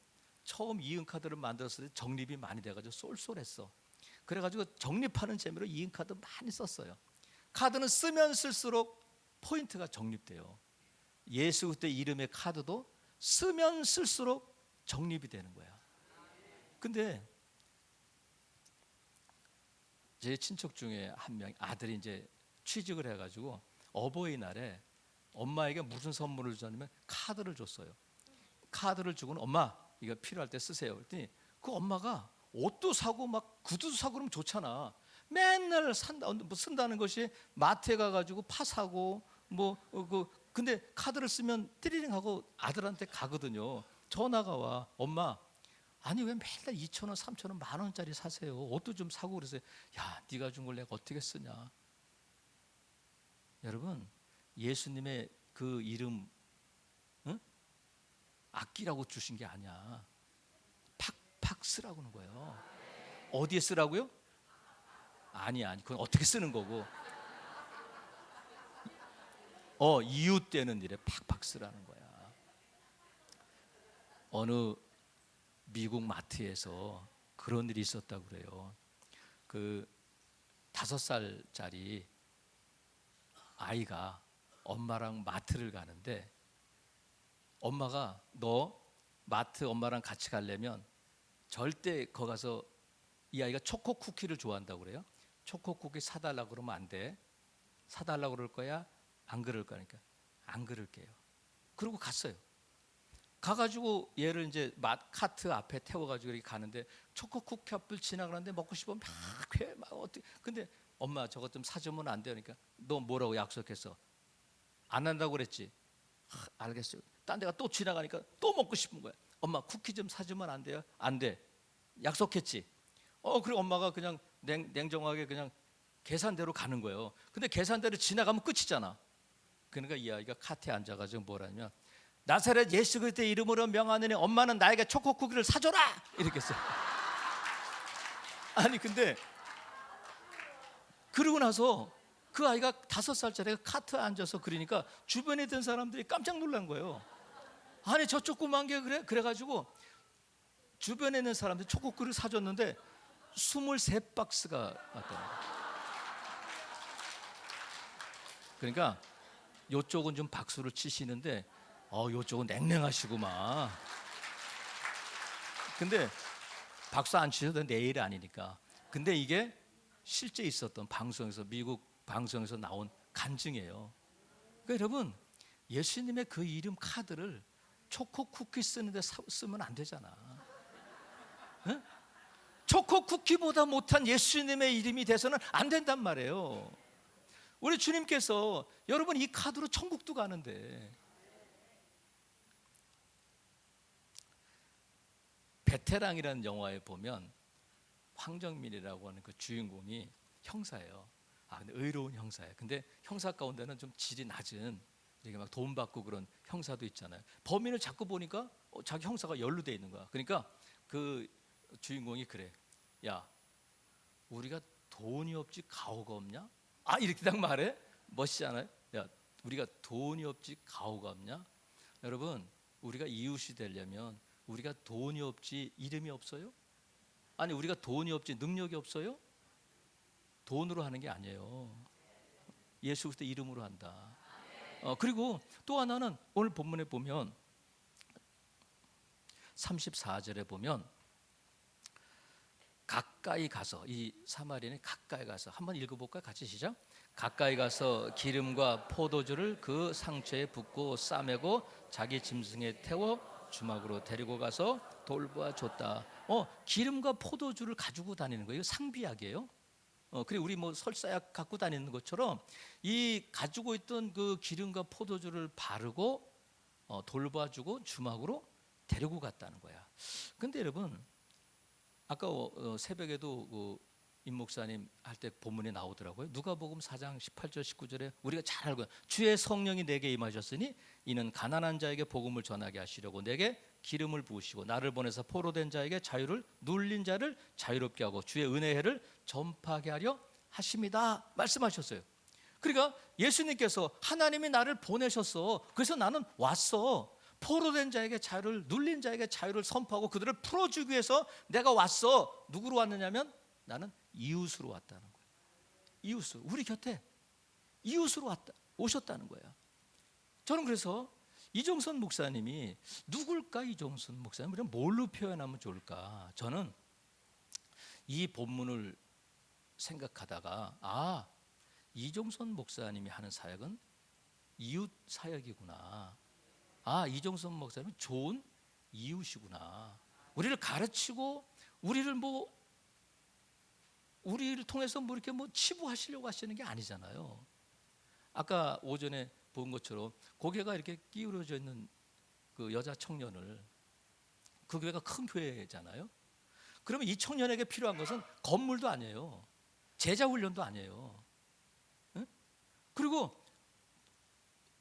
처음 이음 카드를 만들었을 때 적립이 많이 돼가지고 쏠쏠했어. 그래가지고 적립하는 재미로 이음 카드 많이 썼어요. 카드는 쓰면 쓸수록 포인트가 적립돼요. 예수 그리스도 이름의 카드도 쓰면 쓸수록 적립이 되는 거야. 근데 제 친척 중에 한 명 아들이 이제 취직을 해가지고 어버이날에 엄마에게 무슨 선물을 줬냐면 카드를 줬어요. 카드를 주고는 엄마 이거 필요할 때 쓰세요. 그랬더니 그 엄마가 옷도 사고 막 구두도 사고 그러면 좋잖아. 맨날 쓴다는 것이 마트에 가가지고 파 사고 근데 카드를 쓰면 띠리링 하고 아들한테 가거든요. 전화가 와. 엄마 아니 왜 맨날 2,000원 3,000원 만 원짜리 사세요. 옷도 좀 사고 그러세요. 야 네가 준 걸 내가 어떻게 쓰냐. 여러분 예수님의 그 이름 아끼라고 주신 게 아니야. 팍팍 쓰라고 하는 거예요. 어디에 쓰라고요? 아니 그건 어떻게 쓰는 거고. 이웃되는 일에 팍팍 쓰라는 거야. 어느 미국 마트에서 그런 일이 있었다고 그래요. 그 5살짜리 아이가 엄마랑 마트를 가는데, 엄마가 너 마트 엄마랑 같이 가려면 절대 거기 가서, 이 아이가 초코 쿠키를 좋아한다고 그래요. 초코 쿠키 사달라고 그러면 안 돼. 사달라고 그럴 거야? 안 그럴 거니까 안 그럴게요. 그러고 갔어요. 가가지고 얘를 이제 카트 앞에 태워가지고 이렇게 가는데 초코쿡 벽을 지나가는데 먹고 싶으면 막 어떻게, 근데 엄마 저것 좀 사주면 안 돼요. 그러니까 너 뭐라고 약속했어? 안 한다고 그랬지. 알겠어요. 딴 데가 또 지나가니까 또 먹고 싶은 거야. 엄마 쿠키 좀 사주면 안 돼요? 안 돼. 약속했지. 그리고 엄마가 그냥 냉정하게 그냥 계산대로 가는 거예요. 근데 계산대로 지나가면 끝이잖아. 그러니까 이 아이가 카트에 앉아가지고 뭐라냐면, 나사렛 예수 그리스도의 이름으로 명하느니 엄마는 나에게 초코 쿠키를 사줘라 이렇게 했어요. 아니 근데 그러고 나서 그 아이가 5살짜리가 카트에 앉아서 그러니까 주변에 있던 사람들이 깜짝 놀란 거예요. 아니 저 조그만 게 그래가지고 주변에 있는 사람들이 초코 쿠키를 사줬는데 23박스가 왔다는 거예요. 그러니까 요쪽은 좀 박수를 치시는데 요쪽은 냉랭하시구만. 근데 박수 안 치셔도 내일 아니니까. 근데 이게 실제 있었던 방송에서, 미국 방송에서 나온 간증이에요. 그러니까 여러분, 예수님의 그 이름 카드를 초코 쿠키 쓰는데 쓰면 안 되잖아. 응? 초코 쿠키보다 못한 예수님의 이름이 돼서는 안 된단 말이에요. 우리 주님께서 여러분 이 카드로 천국도 가는데, 베테랑이라는 영화에 보면 황정민이라고 하는 그 주인공이 형사예요. 근데 의로운 형사예요. 근데 형사 가운데는 좀 질이 낮은, 이렇게 막 돈 받고 그런 형사도 있잖아요. 범인을 자꾸 보니까 자기 형사가 연루돼 있는 거야. 그러니까 그 주인공이 그래. 야, 우리가 돈이 없지 가오가 없냐? 이렇게 딱 말해. 멋있잖아요. 야, 우리가 돈이 없지 가오가 없냐? 여러분, 우리가 이웃이 되려면 우리가 돈이 없지 이름이 없어요? 아니 우리가 돈이 없지 능력이 없어요? 돈으로 하는 게 아니에요. 예수 그리스도 이름으로 한다. 그리고 또 하나는 오늘 본문에 보면 34절에 보면 가까이 가서, 이 사마리아인이 가까이 가서, 한번 읽어볼까요? 같이 시작. 가까이 가서 기름과 포도주를 그 상처에 붓고 싸매고 자기 짐승에 태워 주막으로 데리고 가서 돌보아 줬다. 기름과 포도주를 가지고 다니는 거예요. 상비약이에요. 그리고 우리 뭐 설사약 갖고 다니는 것처럼 이 가지고 있던 그 기름과 포도주를 바르고 돌봐주고 주막으로 데리고 갔다는 거야. 근데 여러분, 아까 새벽에도 그 임 목사님 할 때 본문에 나오더라고요. 누가복음 4장 18절 19절에 우리가 잘 알고, 주의 성령이 내게 임하셨으니 이는 가난한 자에게 복음을 전하게 하시려고 내게 기름을 부으시고 나를 보내서 포로된 자에게 자유를, 눌린 자를 자유롭게 하고 주의 은혜를 전파하게 하려 하십니다 말씀하셨어요. 그러니까 예수님께서 하나님이 나를 보내셨어. 그래서 나는 왔어. 포로된 자에게 자유를, 눌린 자에게 자유를 선포하고 그들을 풀어주기 위해서 내가 왔어. 누구로 왔느냐면 나는 이웃으로 왔다는 거예요. 이웃으로, 우리 곁에 이웃으로 오셨다는 거예요. 저는 그래서 이종선 목사님이 누굴까? 이종선 목사님 우리가 뭘로 표현하면 좋을까? 저는 이 본문을 생각하다가 이종선 목사님이 하는 사역은 이웃 사역이구나. 이종선 목사님은 좋은 이웃이구나. 우리를 가르치고 우리를 통해서 뭐 이렇게 뭐 치부하시려고 하시는 게 아니잖아요. 아까 오전에 본 것처럼 고개가 이렇게 기울어져 있는 그 여자 청년을, 그 교회가 큰 교회잖아요. 그러면 이 청년에게 필요한 것은 건물도 아니에요. 제자 훈련도 아니에요. 응? 그리고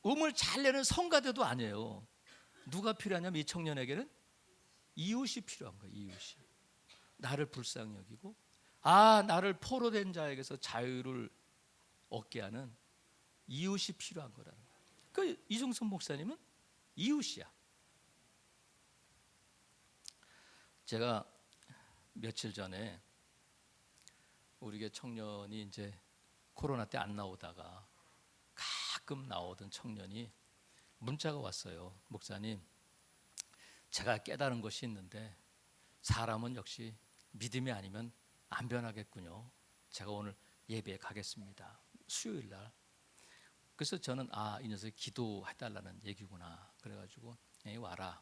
음을 잘 내는 성가대도 아니에요. 누가 필요하냐면 이 청년에게는 이웃이 필요한 거예요. 이웃이 나를 불쌍히 여기고 나를 포로된 자에게서 자유를 얻게 하는 이웃이 필요한 거라는 거예요. 그 이종선 목사님은 이웃이야. 제가 며칠 전에 우리 교회 청년이 이제 코로나 때 안 나오다가 가끔 나오던 청년이 문자가 왔어요. 목사님, 제가 깨달은 것이 있는데 사람은 역시 믿음이 아니면 안 변하겠군요. 제가 오늘 예배에 가겠습니다. 수요일 날. 그래서 저는 이 녀석이 기도해달라는 얘기구나. 그래가지고 와라.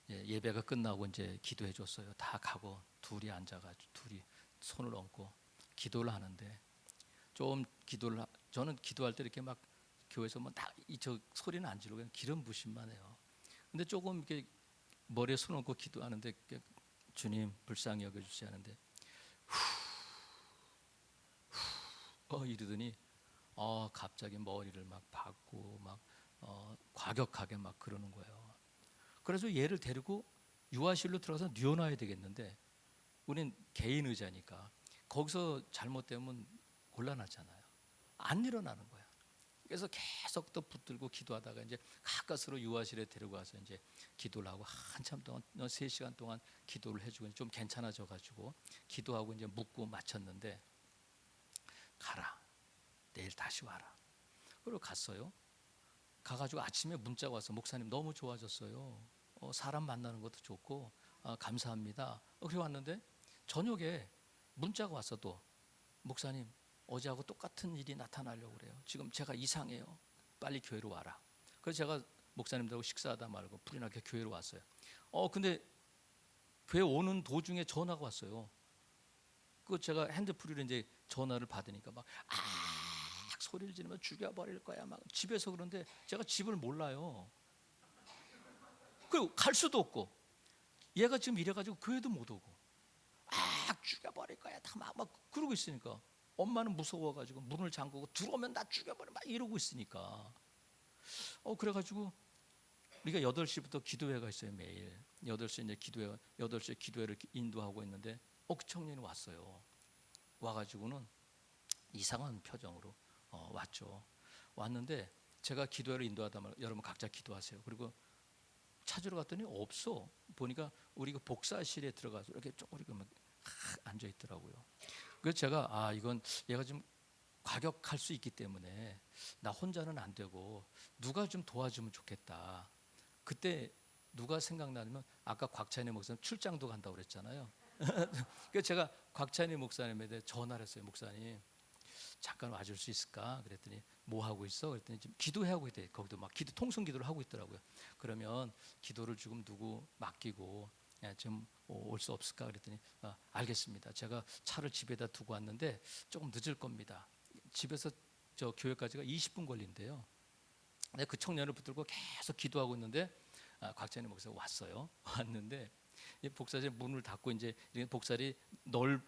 예배가 끝나고 이제 기도해 줬어요. 다 가고 둘이 앉아가지고 둘이 손을 얹고 기도를 하는데 저는 기도할 때 이렇게 막 교회에서 뭐저 소리는 안 지르고 그냥 기름 부심만 해요. 근데 조금 이렇게 머리에 손 얹고 기도하는데 주님 불쌍히 여겨주시 하는데 이러더니 갑자기 머리를 막 박고 막 과격하게 막 그러는 거예요. 그래서 얘를 데리고 유아실로 들어가서 뉘어놔야 되겠는데 우린 개인 의자니까 거기서 잘못되면 곤란하잖아요. 안 일어나는 거야. 그래서 계속 또 붙들고 기도하다가 이제 가까스로 유아실에 데려가서 이제 기도를 하고 한참 동안 3시간 동안 기도를 해주고 좀 괜찮아져 가지고 기도하고 이제 묻고 마쳤는데 가라. 내일 다시 와라. 그리고 갔어요. 가가지고 아침에 문자가 와서 목사님 너무 좋아졌어요. 사람 만나는 것도 좋고 감사합니다. 그래 왔는데 저녁에 문자가 와서 또 목사님 어제하고 똑같은 일이 나타나려고 그래요. 지금 제가 이상해요. 빨리 교회로 와라. 그래서 제가 목사님들하고 식사하다 말고 불이 나게 교회로 왔어요. 근데 교회 오는 도중에 전화가 왔어요. 그 제가 핸드프리로 이제 전화를 받으니까 막 소리를 지르면 죽여버릴 거야. 막 집에서 그런데 제가 집을 몰라요. 그리고 갈 수도 없고 얘가 지금 이래가지고 교회도 못 오고 죽여버릴 거야. 다 막 그러고 있으니까 엄마는 무서워가지고 문을 잠그고 들어오면 나 죽여버려 막 이러고 있으니까 그래가지고 우리가 8시부터 기도회가 있어요. 매일 8시 이제 8시에 기도회를 인도하고 있는데 그 청년이 왔어요. 와가지고는 이상한 표정으로 왔죠. 왔는데 제가 기도회를 인도하다 말고 여러분 각자 기도하세요. 그리고 찾으러 갔더니 없어. 보니까 우리 그 복사실에 들어가서 이렇게 쪼그리고 막 앉아 있더라고요. 그래서 제가 이건 얘가 좀 과격할 수 있기 때문에 나 혼자는 안 되고 누가 좀 도와주면 좋겠다. 그때 누가 생각나냐면 아까 곽찬희 목사님 출장도 간다고 그랬잖아요. 그래서 제가 곽찬희 목사님에 대해 전화를 했어요. 목사님 잠깐 와줄 수 있을까? 그랬더니 뭐 하고 있어? 그랬더니 지금 기도하고 있대. 거기도 막 통성 기도를 하고 있더라고요. 그러면 기도를 조금 누구 맡기고 좀 올 수 없을까? 그랬더니 알겠습니다. 제가 차를 집에다 두고 왔는데 조금 늦을 겁니다. 집에서 저 교회까지가 20분 걸린대요. 그 청년을 붙들고 계속 기도하고 있는데 곽찬희 목사가 왔어요. 왔는데 복사실 문을 닫고 이제 복살이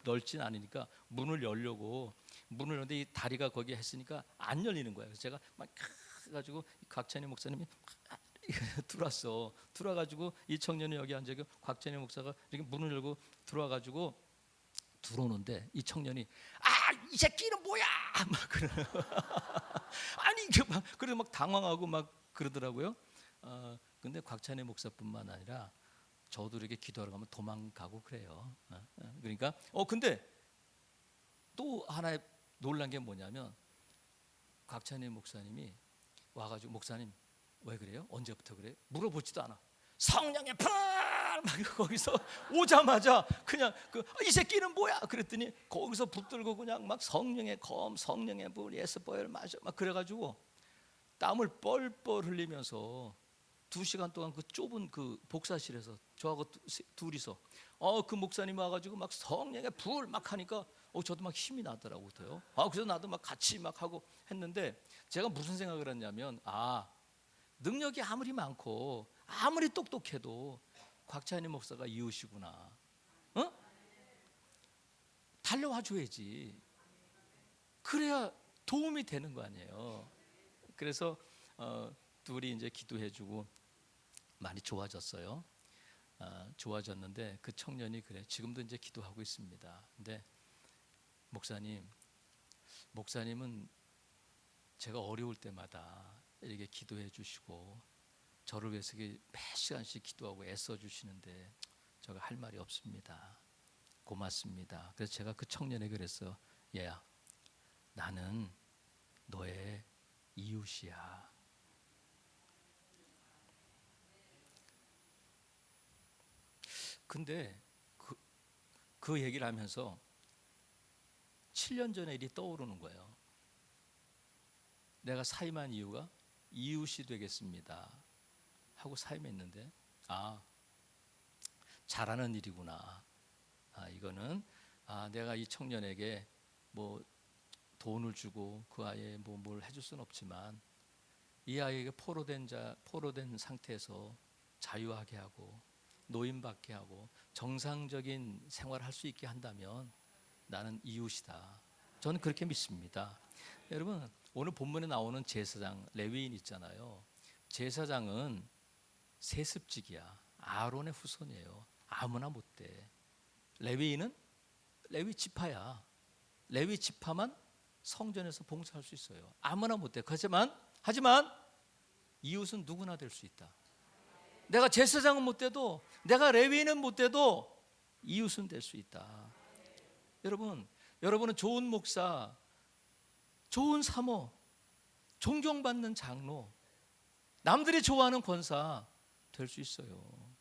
넓진 않으니까 문을 열려고 문을 열는데 이 다리가 거기에 했으니까 안 열리는 거예요. 그래서 제가 막 가지고 곽찬희 목사님이 들어왔어. 들어와가지고 이 청년이 여기 앉아있고 곽찬희 목사가 이렇게 문을 열고 들어와가지고 들어오는데 이 청년이 이 새끼는 뭐야? 막 그러 아니 그래서 막 당황하고 막 그러더라고요. 근데 곽찬희 목사뿐만 아니라 저도 이렇게 기도하러 가면 도망가고 그래요. 그러니까 근데 또 하나의 놀란 게 뭐냐면 곽찬희 목사님이 와가지고 목사님 왜 그래요? 언제부터 그래요? 물어보지도 않아. 성령의 불! 막 거기서 오자마자 그냥 이 새끼는 뭐야? 그랬더니 거기서 붙들고 그냥 막 성령의 검, 성령의 불, 예스보엘 마셔 막 그래가지고 땀을 뻘뻘 흘리면서 2시간 동안 그 좁은 그 복사실에서 저하고 둘이서 그 목사님 와가지고 막 성령의 불 막 하니까 저도 막 힘이 나더라고요. 그래서 나도 막 같이 막 하고 했는데 제가 무슨 생각을 했냐면 능력이 아무리 많고 아무리 똑똑해도 곽찬희 목사가 이웃이구나. 달려와 줘야지. 그래야 도움이 되는 거 아니에요. 그래서 둘이 이제 기도해주고 많이 좋아졌어요. 좋아졌는데 그 청년이 그래 지금도 이제 기도하고 있습니다. 근데 목사님은 제가 어려울 때마다 이렇게 기도해 주시고 저를 위해서 몇 시간씩 기도하고 애써 주시는데 제가 할 말이 없습니다. 고맙습니다. 그래서 제가 그 청년에게 그랬어. 얘야, 나는 너의 이웃이야. 근데 그 얘기를 하면서 7년 전의 일이 떠오르는 거예요. 내가 사임한 이유가 이웃이 되겠습니다 하고 사임했는데, 잘하는 일이구나. 이거는 내가 이 청년에게 뭐 돈을 주고 그 아이에 뭐 뭘 해줄 수는 없지만 이 아이에게 포로된 상태에서 자유하게 하고 노임받게 하고 정상적인 생활을 할 수 있게 한다면 나는 이웃이다. 저는 그렇게 믿습니다. 여러분, 오늘 본문에 나오는 제사장 레위인 있잖아요. 제사장은 세습직이야. 아론의 후손이에요. 아무나 못 돼. 레위인은 레위 지파야. 레위 지파만 성전에서 봉사할 수 있어요. 아무나 못 돼. 하지만 이웃은 누구나 될 수 있다. 내가 제사장은 못 돼도, 내가 레위인은 못 돼도 이웃은 될 수 있다. 여러분은 좋은 목사, 좋은 사모, 존경받는 장로, 남들이 좋아하는 권사 될 수 있어요.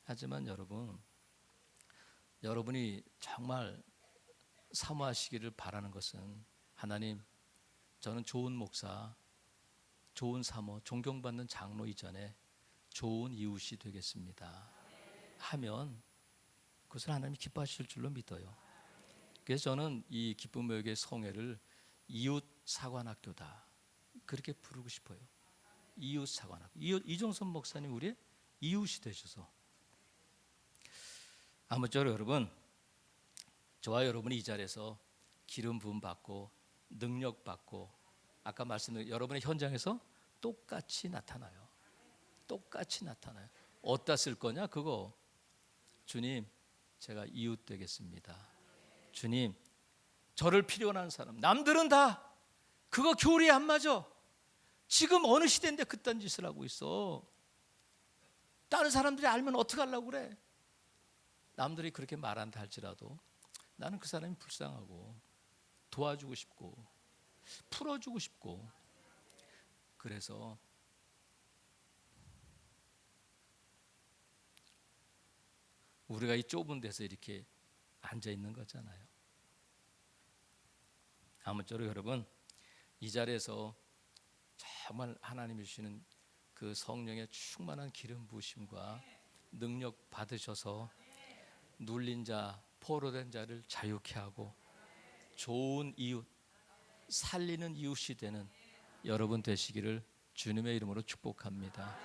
하지만 여러분이 정말 사모하시기를 바라는 것은, 하나님, 저는 좋은 목사, 좋은 사모, 존경받는 장로 이전에 좋은 이웃이 되겠습니다 하면 그것을 하나님이 기뻐하실 줄로 믿어요. 그래서 저는 이 기쁨의 교회 성회를 이웃 사관학교다 그렇게 부르고 싶어요. 이웃 사관학교. 이종선 목사님 우리의 이웃이 되셔서, 아무쪼록 여러분, 저와 여러분이 이 자리에서 기름 부음 받고 능력 받고 아까 말씀드린 여러분의 현장에서 똑같이 나타나요. 똑같이 나타나요. 어디다 쓸 거냐? 그거, 주님, 제가 이웃 되겠습니다. 주님, 저를 필요로 하는 사람, 남들은 다 그거 교리에 안 맞아. 지금 어느 시대인데 그딴 짓을 하고 있어. 다른 사람들이 알면 어떡하려고 그래. 남들이 그렇게 말한다 할지라도 나는 그 사람이 불쌍하고 도와주고 싶고 풀어주고 싶고, 그래서 우리가 이 좁은 데서 이렇게 앉아 있는 거잖아요. 아무쪼록 여러분, 이 자리에서 정말 하나님이 주시는 그 성령의 충만한 기름 부으심과 능력 받으셔서 눌린 자, 포로된 자를 자유케 하고 좋은 이웃, 살리는 이웃이 되는 여러분 되시기를 주님의 이름으로 축복합니다.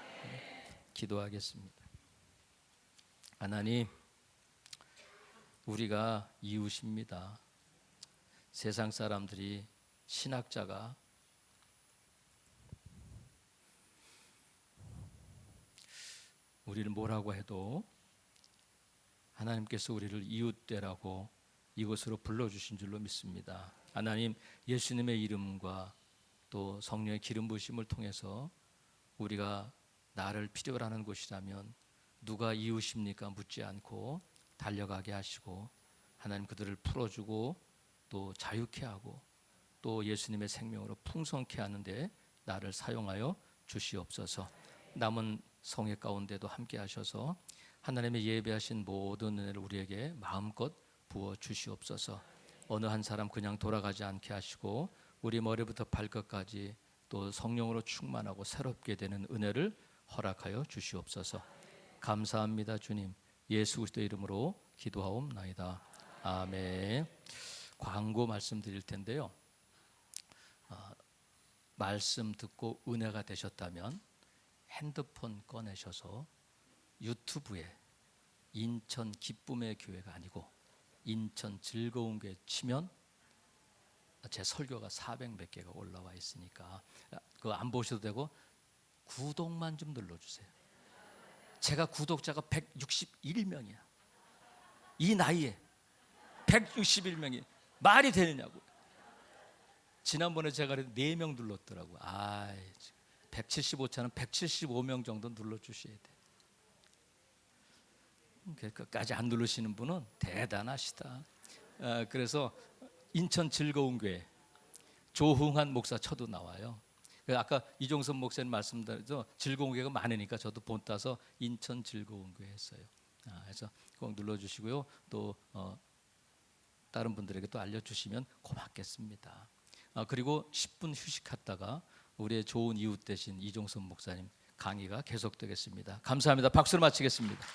기도하겠습니다. 하나님, 우리가 이웃입니다. 세상 사람들이, 신학자가 우리를 뭐라고 해도 하나님께서 우리를 이웃되라고 이곳으로 불러주신 줄로 믿습니다. 하나님, 예수님의 이름과 또 성령의 기름 부으심을 통해서 우리가 나를 필요로 하는 곳이라면 누가 이웃입니까? 묻지 않고 달려가게 하시고, 하나님 그들을 풀어주고 또 자유케 하고 또 예수님의 생명으로 풍성케 하는데 나를 사용하여 주시옵소서. 남은 성회 가운데도 함께 하셔서 하나님의 예배하신 모든 은혜를 우리에게 마음껏 부어 주시옵소서. 어느 한 사람 그냥 돌아가지 않게 하시고 우리 머리부터 발끝까지 또 성령으로 충만하고 새롭게 되는 은혜를 허락하여 주시옵소서. 감사합니다 주님. 예수 그리스도의 이름으로 기도하옵나이다. 아멘. 광고 말씀드릴 텐데요. 말씀 듣고 은혜가 되셨다면 핸드폰 꺼내셔서 유튜브에 인천 기쁨의 교회가 아니고 인천 즐거운 교회 치면 제 설교가 400몇 개가 올라와 있으니까 그거 안 보셔도 되고 구독만 좀 눌러주세요. 제가 구독자가 161명이야. 이 나이에 161명이 말이 되느냐고. 지난번에 제가 4명 눌렀더라고. 175차는 175명 정도 눌러주셔야 돼. 끝까지 안 누르시는 분은 대단하시다. 그래서 인천 즐거운 교회 조흥한 목사 쳐도 나와요. 아까 이종선 목사님 말씀대로 즐거운 교회가 많으니까 저도 본 따서 인천 즐거운 교회 했어요. 그래서 꼭 눌러주시고요. 또 다른 분들에게 또 알려주시면 고맙겠습니다. 그리고 10분 휴식했다가 우리의 좋은 이웃 되신 이종선 목사님 강의가 계속되겠습니다. 감사합니다. 박수로 마치겠습니다.